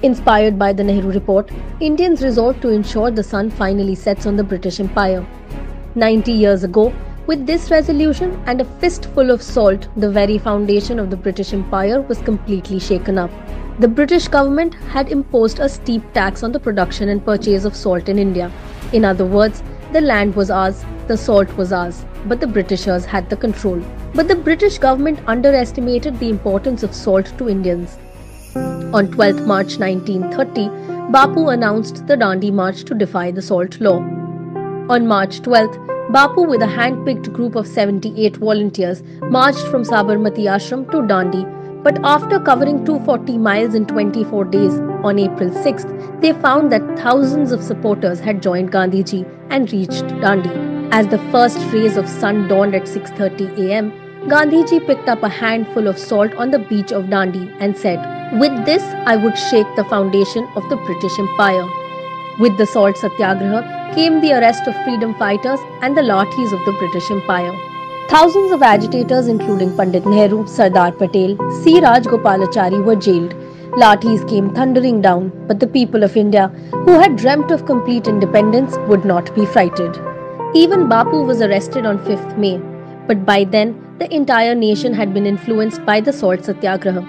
Inspired by the Nehru Report, Indians resolved to ensure the sun finally sets on the British Empire. 90 years ago, with this resolution and a fistful of salt, the very foundation of the British Empire was completely shaken up. The British government had imposed a steep tax on the production and purchase of salt in India. In other words, the land was ours, the salt was ours, but the Britishers had the control. But the British government underestimated the importance of salt to Indians. On 12th March 1930, Bapu announced the Dandi March to defy the salt law. On March 12th, Bapu with a hand-picked group of 78 volunteers marched from Sabarmati Ashram to Dandi, but after covering 240 miles in 24 days, on April 6th, they found that thousands of supporters had joined Gandhiji and reached Dandi. As the first rays of sun dawned at 6:30 am, Gandhiji picked up a handful of salt on the beach of Dandi and said, "With this, I would shake the foundation of the British Empire." With the Salt Satyagraha came the arrest of freedom fighters and the lathis of the British Empire. Thousands of agitators including Pandit Nehru, Sardar Patel, C. Rajgopalachari were jailed. Lathis came thundering down, but the people of India, who had dreamt of complete independence, would not be frightened. Even Bapu was arrested on 5th May, but by then the entire nation had been influenced by the Salt Satyagraha.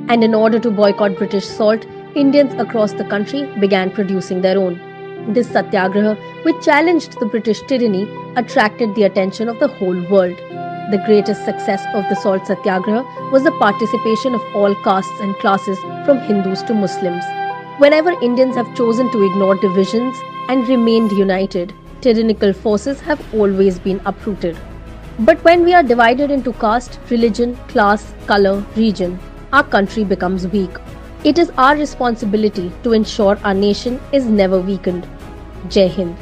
And in order to boycott British salt, Indians across the country began producing their own. This Satyagraha, which challenged the British tyranny, attracted the attention of the whole world. The greatest success of the Salt Satyagraha was the participation of all castes and classes, from Hindus to Muslims. Whenever Indians have chosen to ignore divisions and remained united, tyrannical forces have always been uprooted. But when we are divided into caste, religion, class, color, region, our country becomes weak. It is our responsibility to ensure our nation is never weakened. Jai Hind.